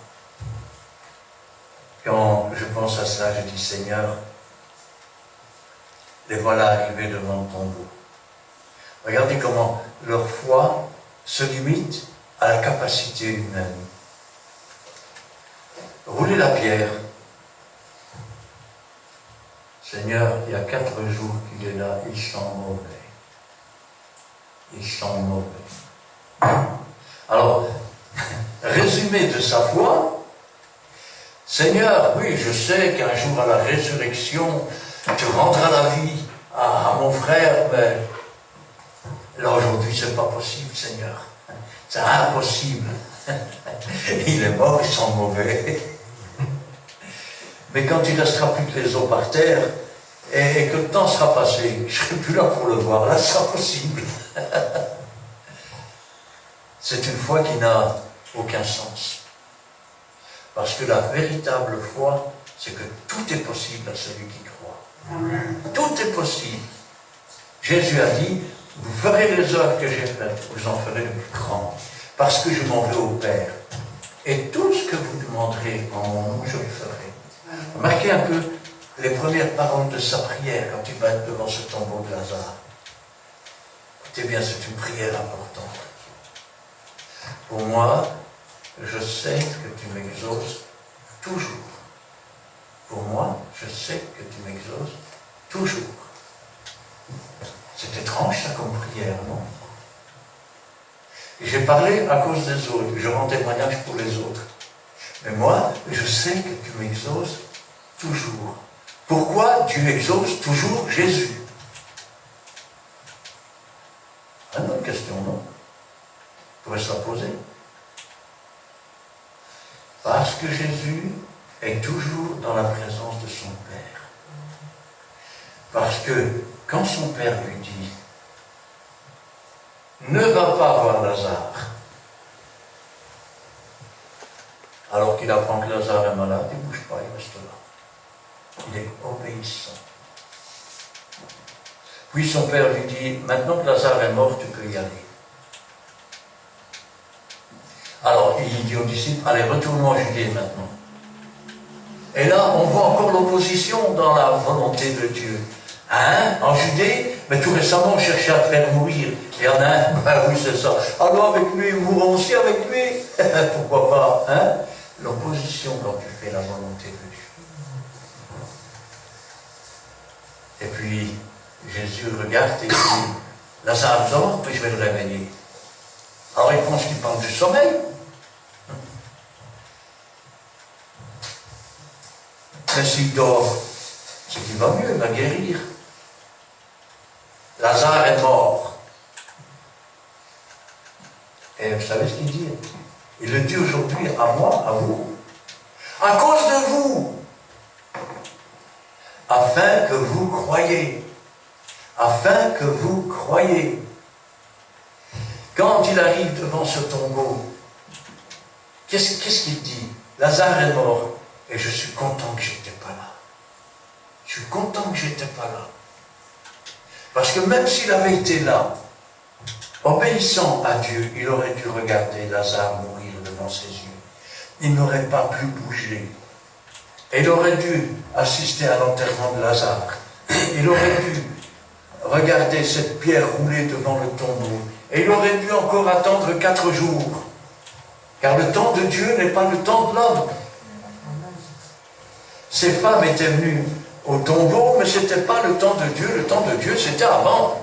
Quand je pense à cela, je dis, Seigneur, les voilà arrivés devant le tombeau. Regardez comment leur foi se limite à la capacité humaine. Roulez la pierre. Seigneur, il y a 4 jours qu'il est là, il sent mauvais. Ils sont mauvais. Alors, résumé de sa foi, Seigneur, oui, je sais qu'un jour à la résurrection, tu rendras la vie à mon frère, mais là aujourd'hui, c'est pas possible, Seigneur. C'est impossible. Il est mort, ils sont mauvais. Mais quand il restera plus que les os par terre, et que le temps sera passé, je ne serai plus là pour le voir, là, ce sera possible. C'est une foi qui n'a aucun sens. Parce que la véritable foi, c'est que tout est possible à celui qui croit. Amen. Tout est possible. Jésus a dit, vous ferez les œuvres que j'ai faites, vous en ferez de plus grands, parce que je m'en vais au Père. Et tout ce que vous demanderez en mon nom, je le ferai. Remarquez un peu les premières paroles de sa prière quand il va être devant ce tombeau de Lazare. Écoutez bien, c'est une prière importante. Pour moi, je sais que tu m'exauces toujours. Pour moi, je sais que tu m'exauces toujours. C'est étrange ça comme prière, non? Et j'ai parlé à cause des autres, je rends témoignage pour les autres. Mais moi, je sais que tu m'exauces toujours. Pourquoi tu exauces toujours Jésus? Une autre question, non? On pourrait se la poser. Parce que Jésus est toujours dans la présence de son Père. Parce que quand son Père lui dit « Ne va pas voir Lazare », alors qu'il apprend que Lazare est malade, il ne bouge pas, il reste là. Il est obéissant. Puis son Père lui dit « Maintenant que Lazare est mort, tu peux y aller. » Alors, il dit aux disciples, allez, retournons en Judée maintenant. Et là, on voit encore l'opposition dans la volonté de Dieu. Hein? En Judée, mais tout récemment, on cherchait à faire mourir. Il y en a un, ben oui, c'est ça. Alors avec lui, nous mourrons aussi avec lui. Pourquoi pas? Hein? L'opposition quand tu fais la volonté de Dieu. Et puis, Jésus regarde et dit, Lazare dort, puis je vais le réveiller. Alors il pense qu'il parle du sommeil. Mais s'il dort, c'est qu'il va mieux, il va guérir. Lazare est mort. Et vous savez ce qu'il dit? Il le dit aujourd'hui à moi, à vous. À cause de vous. Afin que vous croyiez. Afin que vous croyiez. Quand il arrive devant ce tombeau, qu'est-ce qu'il dit? Lazare est mort. Et je suis content que je n'étais pas là. Je suis content que je n'étais pas là. Parce que même s'il avait été là, obéissant à Dieu, il aurait dû regarder Lazare mourir devant ses yeux. Il n'aurait pas pu bouger. Et il aurait dû assister à l'enterrement de Lazare. Il aurait dû regarder cette pierre rouler devant le tombeau. Et il aurait dû encore attendre 4 jours. Car le temps de Dieu n'est pas le temps de l'homme. Ces femmes étaient venues au tombeau, mais ce n'était pas le temps de Dieu. Le temps de Dieu, c'était avant.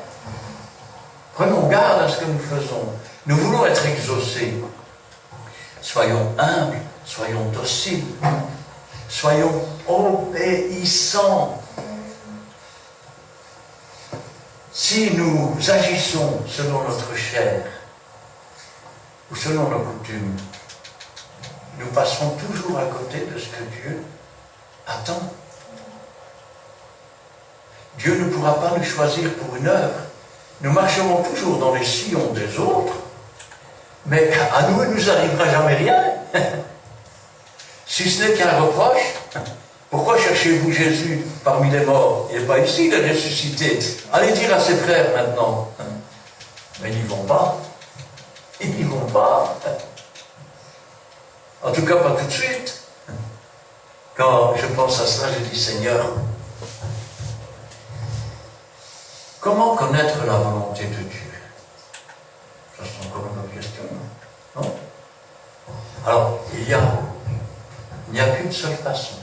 Prenons garde à ce que nous faisons. Nous voulons être exaucés. Soyons humbles, soyons dociles, soyons obéissants. Si nous agissons selon notre chair ou selon nos coutumes, nous passerons toujours à côté de ce que Dieu attend. Dieu ne pourra pas nous choisir pour une œuvre. Nous marcherons toujours dans les sillons des autres, mais à nous, il ne nous arrivera jamais rien. Si ce n'est qu'un reproche, pourquoi cherchez-vous Jésus parmi les morts? Il n'est pas ici, il est ressuscité. Allez dire à ses frères maintenant. Mais ils n'y vont pas. Ils n'y vont pas. En tout cas, pas tout de suite. Quand je pense à cela, je dis, Seigneur, comment connaître la volonté de Dieu? Ça, c'est encore une autre question, non? Alors, il n'y a qu'une seule façon.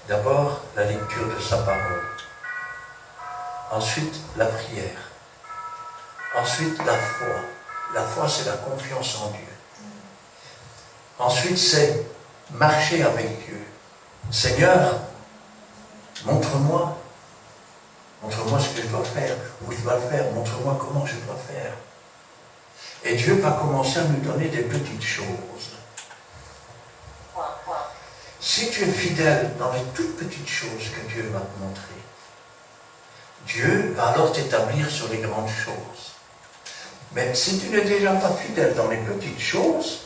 D'abord, la lecture de sa parole. Ensuite, la prière. Ensuite, la foi. La foi, c'est la confiance en Dieu. Ensuite, c'est marcher avec Dieu. Seigneur, montre-moi ce que je dois faire, où je dois le faire, montre-moi comment je dois faire. Et Dieu va commencer à nous donner des petites choses. Si tu es fidèle dans les toutes petites choses que Dieu va te montrer, Dieu va alors t'établir sur les grandes choses. Mais si tu n'es déjà pas fidèle dans les petites choses,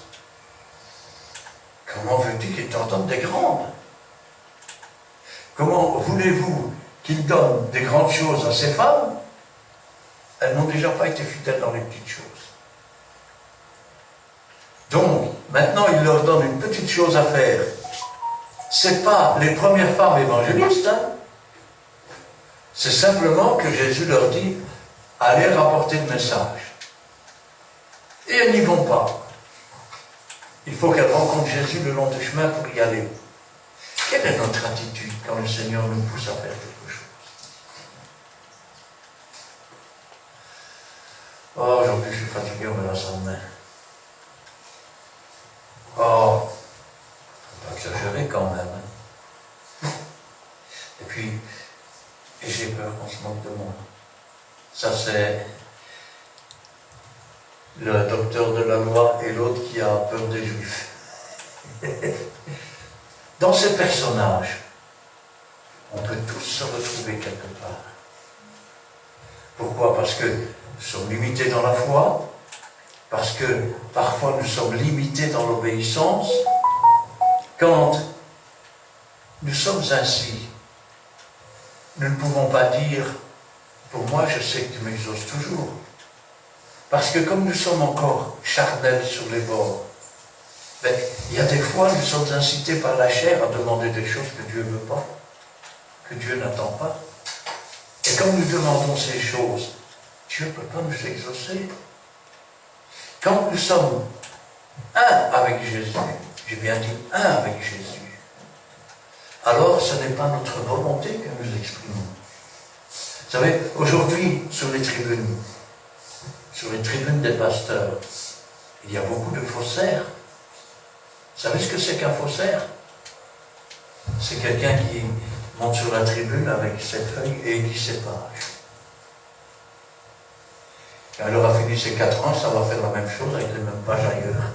comment veux-tu qu'il t'en donne des grandes? Comment voulez-vous qu'il donne des grandes choses à ces femmes? Elles n'ont déjà pas été fidèles dans les petites choses. Donc, maintenant, il leur donne une petite chose à faire. Ce n'est pas les premières femmes évangélistes, hein. C'est simplement que Jésus leur dit, allez rapporter le message. Et elles n'y vont pas. Il faut qu'elles rencontrent Jésus le long du chemin pour y aller. Quelle est notre attitude quand le Seigneur nous pousse à faire quelque chose? Oh, aujourd'hui je suis fatigué, on me la sent main. Oh, faut pas exagérer quand même. Hein. Et puis, j'ai peur qu'on se moque de moi. Ça c'est le docteur de la loi et l'autre qui a peur des Juifs. Dans ces personnages, on peut tous se retrouver quelque part. Pourquoi? Parce que nous sommes limités dans la foi, parce que parfois nous sommes limités dans l'obéissance. Quand nous sommes ainsi, nous ne pouvons pas dire, pour moi je sais que tu m'exauces toujours. Parce que comme nous sommes encore charnels sur les bords, ben, il y a des fois nous sommes incités par la chair à demander des choses que Dieu ne veut pas, que Dieu n'attend pas. Et quand nous demandons ces choses, Dieu ne peut pas nous exaucer. Quand nous sommes un avec Jésus, j'ai bien dit un avec Jésus, alors ce n'est pas notre volonté que nous exprimons. Vous savez, aujourd'hui, sur les tribunes des pasteurs, il y a beaucoup de faussaires. Vous savez ce que c'est qu'un faussaire? C'est quelqu'un qui monte sur la tribune avec ses feuilles et il lit ses pages. Quand il aura fini ses 4 ans, ça va faire la même chose avec les mêmes pages ailleurs.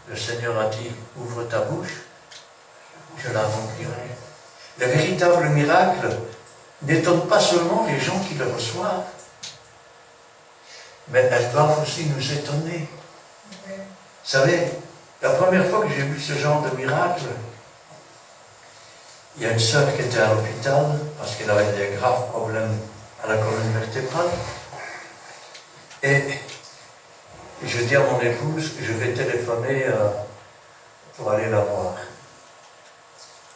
Le Seigneur a dit, ouvre ta bouche, je la remplirai. Le véritable miracle n'étonne pas seulement les gens qui le reçoivent, mais elles doivent aussi nous étonner. Vous savez, la première fois que j'ai vu ce genre de miracle, il y a une sœur qui était à l'hôpital parce qu'elle avait des graves problèmes à la colonne vertébrale. Et je dis à mon épouse que je vais téléphoner pour aller la voir.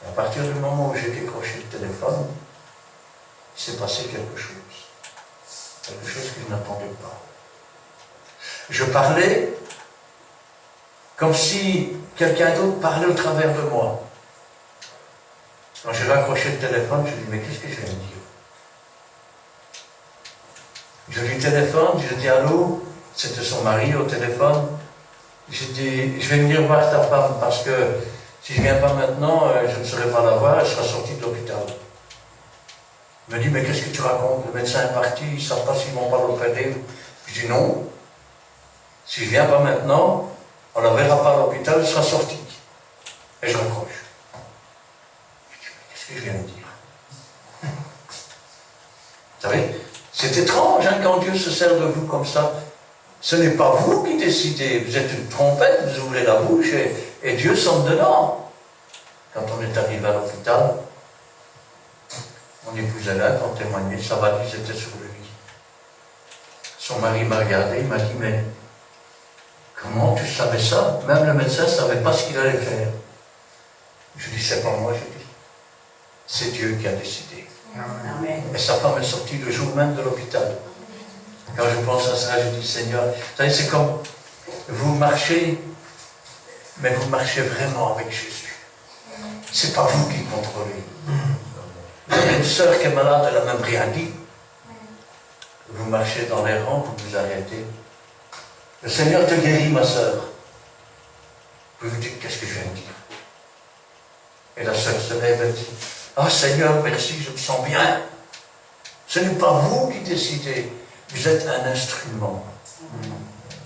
Et à partir du moment où j'ai décroché le téléphone, il s'est passé quelque chose. Quelque chose que je n'attendais pas. Je parlais comme si quelqu'un d'autre parlait au travers de moi. Quand j'ai raccroché le téléphone, je dis, mais qu'est-ce que je viens de dire? Je lui téléphone, je dis allô, c'était son mari au téléphone. Je dis, je vais venir voir ta femme parce que si je ne viens pas maintenant, je ne saurais pas la voir, elle sera sortie de l'hôpital. Il me dit, mais qu'est-ce que tu racontes? Le médecin est parti, ils ne savent pas s'ils ne vont pas l'opérer. Je dis non, si je ne viens pas maintenant, on ne la verra pas à l'hôpital, elle sera sortie. Et je raccroche. Je dis, mais qu'est-ce que je viens de dire? Vous savez, c'est étrange hein, quand Dieu se sert de vous comme ça. Ce n'est pas vous qui décidez, vous êtes une trompette, vous ouvrez la bouche et Dieu sonne dedans. Quand on est arrivé à l'hôpital, mon épouse est là pour témoigner, sa valise était sur le lit. Son mari m'a regardé, il m'a dit, mais comment tu savais ça? Même le médecin ne savait pas ce qu'il allait faire. Je dis, c'est pas moi, je dis. C'est Dieu qui a décidé. Amen. Et sa femme est sortie le jour même de l'hôpital. Quand je pense à ça, je dis, Seigneur, vous savez, c'est comme vous marchez, mais vous marchez vraiment avec Jésus. C'est pas vous qui contrôlez. Vous avez une sœur qui est malade, elle n'a même rien dit. Vous marchez dans les rangs, vous vous arrêtez. Le Seigneur te guérit, ma sœur. Vous vous dites, qu'est-ce que je viens de dire? Et la sœur se lève et dit, ah Seigneur, merci, je me sens bien. Ce n'est pas vous qui décidez, vous êtes un instrument.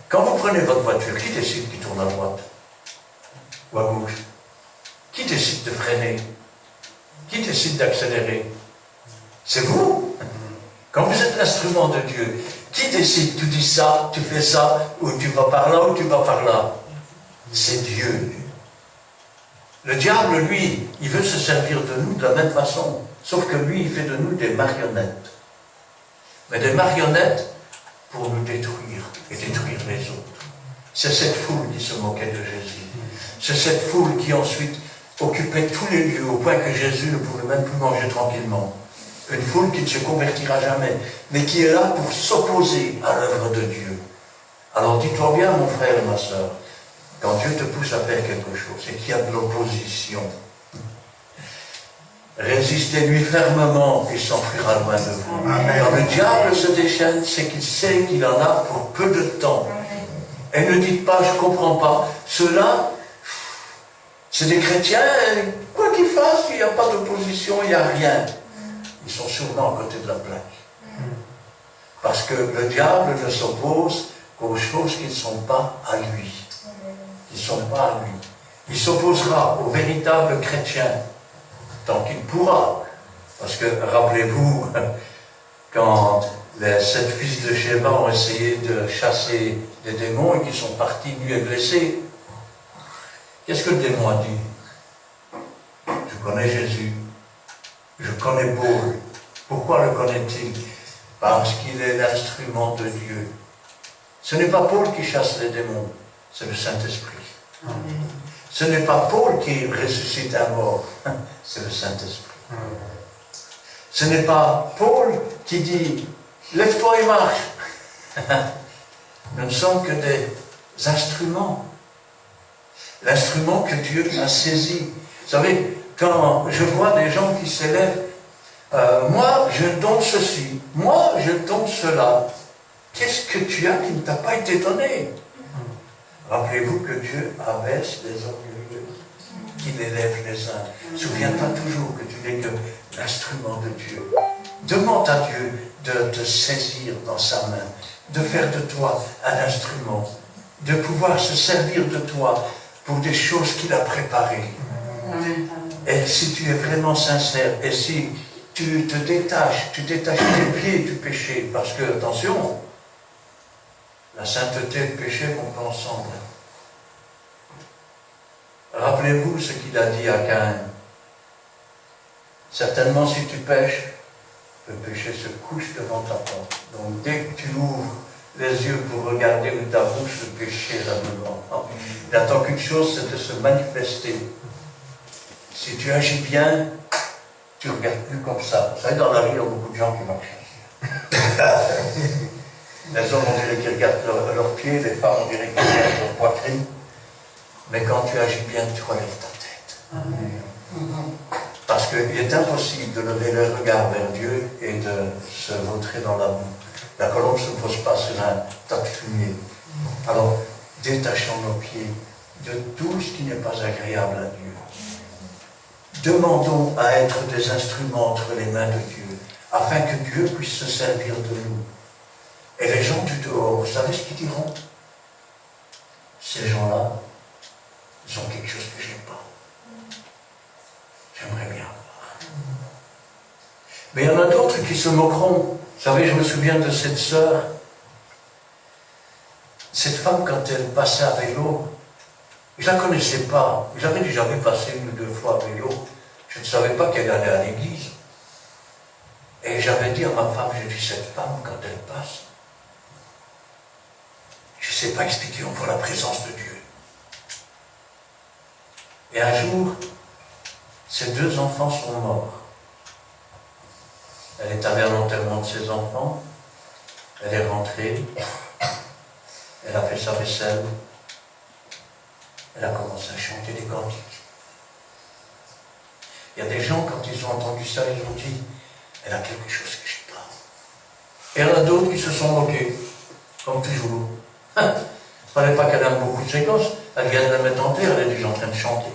Quand vous prenez votre voiture, qui décide qui tourne à droite ou à gauche? Qui décide de freiner? Qui décide d'accélérer? C'est vous. Quand vous êtes l'instrument de Dieu, qui décide? Tu dis ça, tu fais ça, ou tu vas par là, ou tu vas par là? C'est Dieu. Le diable, lui, il veut se servir de nous de la même façon, sauf que lui, il fait de nous des marionnettes. Mais des marionnettes pour nous détruire et détruire les autres. C'est cette foule qui se moquait de Jésus. C'est cette foule qui ensuite occupait tous les lieux au point que Jésus ne pouvait même plus manger tranquillement. Une foule qui ne se convertira jamais, mais qui est là pour s'opposer à l'œuvre de Dieu. Alors dis-toi bien, mon frère et ma soeur, quand Dieu te pousse à faire quelque chose, c'est qu'il y a de l'opposition. Résistez-lui fermement, il s'enfuira loin de vous. Quand le diable se déchaîne, c'est qu'il sait qu'il en a pour peu de temps. Et ne dites pas, je ne comprends pas. Ceux-là, c'est des chrétiens, quoi qu'ils fassent, il n'y a pas d'opposition, il n'y a rien. Ils sont sûrement à côté de la plaque. Parce que le diable ne s'oppose qu'aux choses qui ne sont pas à lui. Qui ne sont pas à lui. Il s'opposera aux véritables chrétiens tant qu'il pourra. Parce que, rappelez-vous, quand les 7 fils de Sheba ont essayé de chasser des démons et qu'ils sont partis nus et blessés, qu'est-ce que le démon a dit? Je connais Jésus, je connais Paul. Pourquoi le connaît-il? Parce qu'il est l'instrument de Dieu. Ce n'est pas Paul qui chasse les démons, c'est le Saint-Esprit. Ce n'est pas Paul qui ressuscite un mort, c'est le Saint-Esprit. Ce n'est pas Paul qui dit « Lève-toi et marche ». Nous ne sommes que des instruments. L'instrument que Dieu a saisi. Vous savez, quand je vois des gens qui s'élèvent, moi je donne ceci, moi je donne cela. Qu'est-ce que tu as qui ne t'a pas été donné? Rappelez-vous que Dieu abaisse les orgueilleux, qu'il élève les uns. Souviens-toi toujours que tu n'es que l'instrument de Dieu. Demande à Dieu de te saisir dans sa main, de faire de toi un instrument, de pouvoir se servir de toi pour des choses qu'il a préparées. Et si tu es vraiment sincère, et si tu te détaches, tu détaches tes pieds du péché, parce que, attention, la sainteté et le péché vont pas ensemble. Rappelez-vous ce qu'il a dit à Caïn. Certainement, si tu pêches, le péché se couche devant ta porte. Donc, dès que tu ouvres les yeux pour regarder où ta bouche, le péché est là devant. Il n'attend qu'une chose, c'est de se manifester. Si tu agis bien, tu ne regardes plus comme ça. Vous savez, dans la vie, il y a beaucoup de gens qui marchent. Les hommes, on dirait qu'ils regardent leurs pieds, les femmes, on dirait qu'ils regardent leur poitrine. Mais quand tu agis bien, tu relèves ta tête. Parce qu'il est impossible de lever le regard vers Dieu et de se vautrer dans la boue. La colombe ne se pose pas sur un tas de fumier. Alors, détachons nos pieds de tout ce qui n'est pas agréable à Dieu. Demandons à être des instruments entre les mains de Dieu, afin que Dieu puisse se servir de nous. Et les gens du dehors, vous savez ce qu'ils diront? Ces gens-là, ils ont quelque chose que je n'ai pas. J'aimerais bien avoir. Mais il y en a d'autres qui se moqueront. Vous savez, je me souviens de cette sœur, cette femme, quand elle passait à vélo, je ne la connaissais pas. J'avais déjà vu passer 1 ou 2 fois à vélo. Je ne savais pas qu'elle allait à l'église. Et j'avais dit à ma femme, j'ai dit, cette femme, quand elle passe, je ne sais pas expliquer, on voit la présence de Dieu. Et un jour, ses 2 enfants sont morts. Elle est allée à l'enterrement de ses enfants, elle est rentrée, elle a fait sa vaisselle, elle a commencé à chanter des cantiques. Il y a des gens, quand ils ont entendu ça, ils ont dit, elle a quelque chose que je n'ai pas. Et il y en a d'autres qui se sont moqués, comme toujours. Il ne fallait pas qu'elle aime beaucoup de ses gosses, elle vient de la mettre en terre, elle est déjà en train de chanter.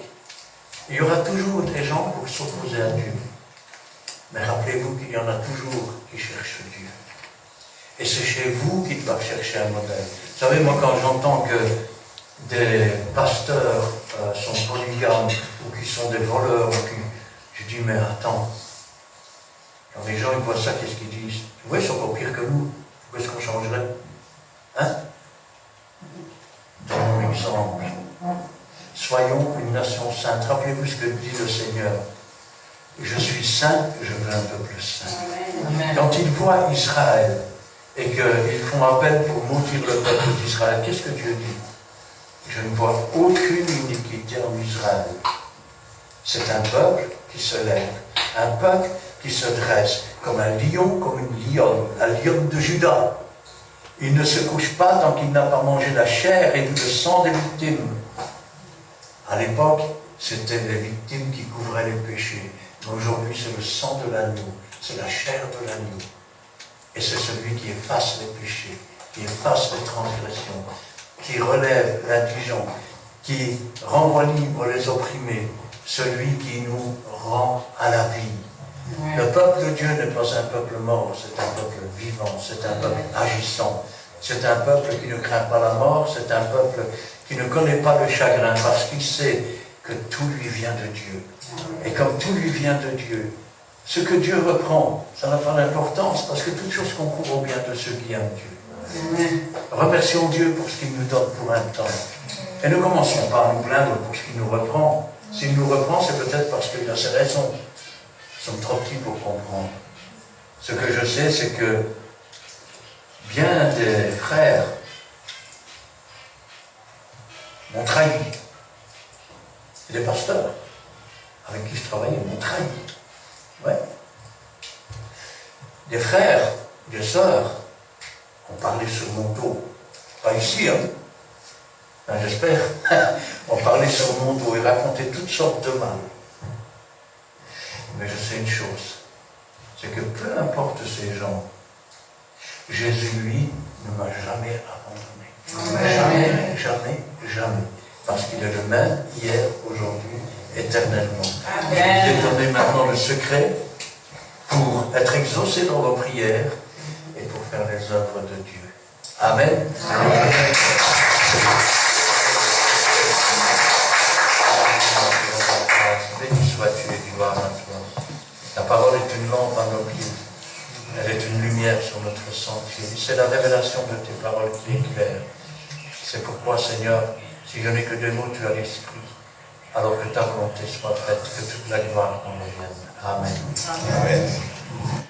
Il y aura toujours des gens pour s'opposer à Dieu. Mais rappelez-vous qu'il y en a toujours qui cherchent Dieu. Et c'est chez vous qu'ils doivent chercher un modèle. Vous savez, moi, quand j'entends que des pasteurs sont polygames, ou qui sont des voleurs, je dis, mais attends, quand les gens ils voient ça, qu'est-ce qu'ils disent? Vous voyez, ils sont pas pires que nous. Qu'est-ce qu'on changerait? Hein? Donnons l'exemple. Soyons une nation sainte. Rappelez-vous ce que dit le Seigneur. Je suis saint, je veux un peuple saint. Amen. Quand ils voient Israël et qu'ils font appel pour maudire le peuple d'Israël, qu'est-ce que Dieu dit? Je ne vois aucune iniquité en Israël. C'est un peuple qui se lève, un peuple qui se dresse comme un lion, comme une lionne, la lionne de Juda. Il ne se couche pas tant qu'il n'a pas mangé la chair et vu le sang des victimes. À l'époque, c'était les victimes qui couvraient les péchés. Mais aujourd'hui, c'est le sang de l'agneau, c'est la chair de l'agneau. Et c'est celui qui efface les péchés, qui efface les transgressions, qui relève l'indigent, qui renvoie libre les opprimés, celui qui nous rend à la vie. Le peuple de Dieu n'est pas un peuple mort, c'est un peuple vivant, c'est un peuple agissant. C'est un peuple qui ne craint pas la mort, c'est un peuple qui ne connaît pas le chagrin parce qu'il sait que tout lui vient de Dieu. Et comme tout lui vient de Dieu, ce que Dieu reprend, ça n'a pas d'importance parce que toute chose concourt au bien de ceux qui aiment Dieu. Remercions Dieu pour ce qu'il nous donne pour un temps. Et ne commençons pas à nous plaindre pour ce qu'il nous reprend. S'il nous reprend, c'est peut-être parce qu'il a ses raisons. Nous sommes trop petits pour comprendre. Ce que je sais, c'est que bien des frères m'ont trahi. Et des pasteurs avec qui je travaillais m'ont trahi. Ouais. Des frères, des sœurs ont parlé sur mon dos. Pas ici, hein. Ben, j'espère. On parlait sur mon dos et racontait toutes sortes de mal. Mais je sais une chose, c'est que peu importe ces gens, Jésus, lui, ne m'a jamais abandonné. Jamais, jamais, jamais. Parce qu'il est le même, hier, aujourd'hui, éternellement. Je vous ai donné maintenant le secret pour être exaucé dans vos prières et pour faire les œuvres de Dieu. Amen. Amen. Béni sois-tu et gloire à toi. La parole est une lampe à nos pieds. Elle est une lumière sur notre sentier. C'est la révélation de tes paroles qui éclaire. C'est pourquoi, Seigneur, si je n'ai que deux mots, tu as l'esprit. Alors que ta volonté soit faite, que toute la gloire en revienne. Amen. Amen.